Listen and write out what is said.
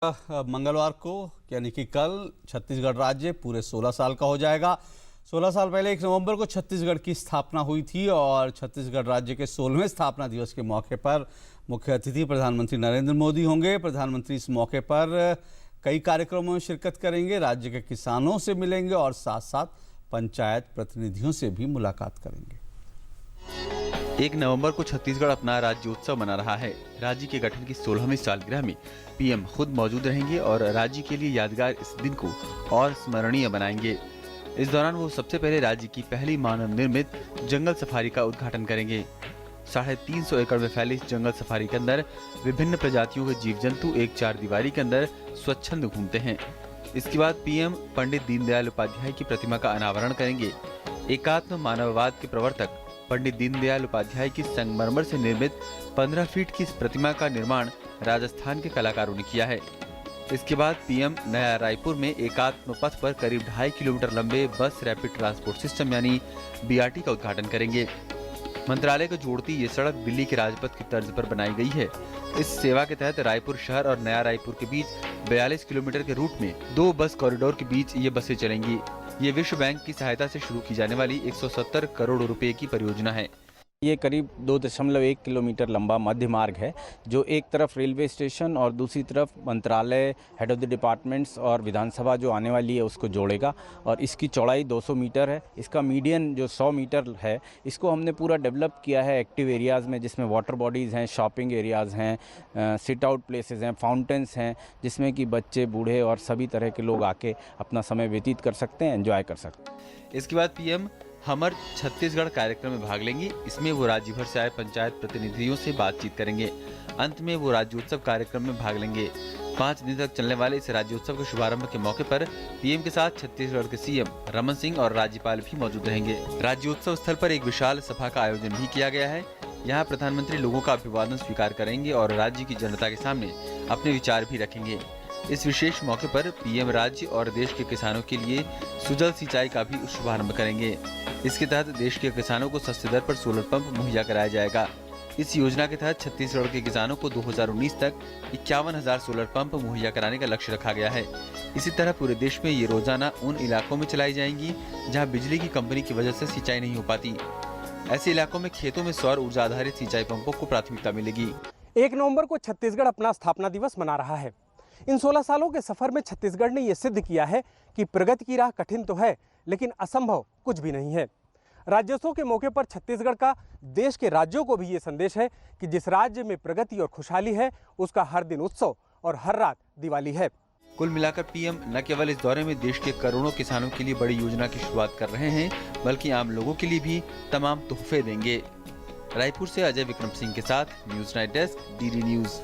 मंगलवार को यानी कि कल छत्तीसगढ़ राज्य पूरे 16 साल का हो जाएगा। 16 साल पहले 1 नवंबर को छत्तीसगढ़ की स्थापना हुई थी और छत्तीसगढ़ राज्य के 16वें स्थापना दिवस के मौके पर मुख्य अतिथि प्रधानमंत्री नरेंद्र मोदी होंगे। प्रधानमंत्री इस मौके पर कई कार्यक्रमों में शिरकत करेंगे, राज्य के किसानों से मिलेंगे और साथ साथ पंचायत प्रतिनिधियों से भी मुलाकात करेंगे। 1 नवंबर को छत्तीसगढ़ अपना राज्योत्सव मना रहा है। राज्य के गठन की 16वीं सालगिरह में पीएम खुद मौजूद रहेंगे और राज्य के लिए यादगार इस दिन को और स्मरणीय बनाएंगे। इस दौरान वो सबसे पहले राज्य की पहली मानव निर्मित जंगल सफारी का उद्घाटन करेंगे। 350 एकड़ में फैले इस जंगल सफारी के अंदर विभिन्न प्रजातियों के जीव जंतु एक चार दीवारी के अंदर स्वच्छंद घूमते हैं। इसके बाद पीएम पंडित दीनदयाल उपाध्याय की प्रतिमा का अनावरण करेंगे। एकात्म मानववाद के प्रवर्तक पंडित दीनदयाल उपाध्याय की संगमरमर से निर्मित 15 फीट की इस प्रतिमा का निर्माण राजस्थान के कलाकारों ने किया है। इसके बाद पीएम नया रायपुर में एकात्म पथ पर करीब 2.5 किलोमीटर लंबे बस रैपिड ट्रांसपोर्ट सिस्टम यानी बीआरटी का उद्घाटन करेंगे। मंत्रालय को जोड़ती ये सड़क दिल्ली के राजपथ की तर्ज पर बनाई गई है। इस सेवा के तहत रायपुर शहर और नया रायपुर के बीच 42 किलोमीटर के रूट में 2 बस कॉरिडोर के बीच ये बसें चलेंगी। ये विश्व बैंक की सहायता से शुरू की जाने वाली 170 करोड़ रुपए की परियोजना है। ये करीब 2.1 किलोमीटर लंबा मध्य मार्ग है जो एक तरफ रेलवे स्टेशन और दूसरी तरफ मंत्रालय, हेड ऑफ द डिपार्टमेंट्स और विधानसभा जो आने वाली है उसको जोड़ेगा। और इसकी चौड़ाई 200 मीटर है। इसका मीडियन जो 100 मीटर है, इसको हमने पूरा डेवलप किया है एक्टिव एरियाज़ में, जिसमें वाटर बॉडीज़ हैं, शॉपिंग एरियाज़ हैं, सिट आउट प्लेसेस हैं, फाउंटेन्स हैं, जिसमें कि बच्चे, बूढ़े और सभी तरह के लोग आके अपना समय व्यतीत कर सकते हैं, एंजॉय कर सकते हैं। इसके बाद पीएम हमर छत्तीसगढ़ कार्यक्रम में भाग लेंगे। इसमें वो राज्य भर से आए पंचायत प्रतिनिधियों से बातचीत करेंगे। अंत में वो राज्योत्सव कार्यक्रम में भाग लेंगे। 5 दिन तक चलने वाले इस राज्योत्सव के शुभारंभ के मौके पर पीएम के साथ छत्तीसगढ़ के सीएम रमन सिंह और राज्यपाल भी मौजूद रहेंगे। राज्योत्सव स्थल पर एक विशाल सभा का आयोजन भी किया गया है। यहाँ प्रधानमंत्री लोगों का अभिवादन स्वीकार करेंगे और राज्य की जनता के सामने अपने विचार भी रखेंगे। इस विशेष मौके पर पीएम राज्य और देश के किसानों के लिए सुजल सिंचाई का भी शुभारंभ करेंगे। इसके तहत देश के किसानों को सस्ते दर पर सोलर पंप मुहैया कराया जाएगा। इस योजना के तहत छत्तीसगढ़ के किसानों को 2019 तक 51,000 सोलर पंप मुहैया कराने का लक्ष्य रखा गया है। इसी तरह पूरे देश में ये रोजाना उन इलाकों में चलाई जाएंगी जहाँ बिजली की कंपनी की वजह से सिंचाई नहीं हो पाती। ऐसे इलाकों में खेतों में सौर ऊर्जा आधारित सिंचाई पंपों को प्राथमिकता मिलेगी। 1 नवंबर को छत्तीसगढ़ अपना स्थापना दिवस मना रहा है। इन 16 सालों के सफर में छत्तीसगढ़ ने यह सिद्ध किया है कि प्रगति की राह कठिन तो है, लेकिन असंभव कुछ भी नहीं है। राज्योत्सव के मौके पर छत्तीसगढ़ का देश के राज्यों को भी ये संदेश है कि जिस राज्य में प्रगति और खुशहाली है, उसका हर दिन उत्सव और हर रात दिवाली है। कुल मिलाकर पीएम न केवल इस दौरे में देश के करोड़ों किसानों के लिए बड़ी योजना की शुरुआत कर रहे हैं, बल्कि आम लोगों के लिए भी तमाम तोहफे देंगे। रायपुर से अजय विक्रम सिंह के साथ news night desk, DD news.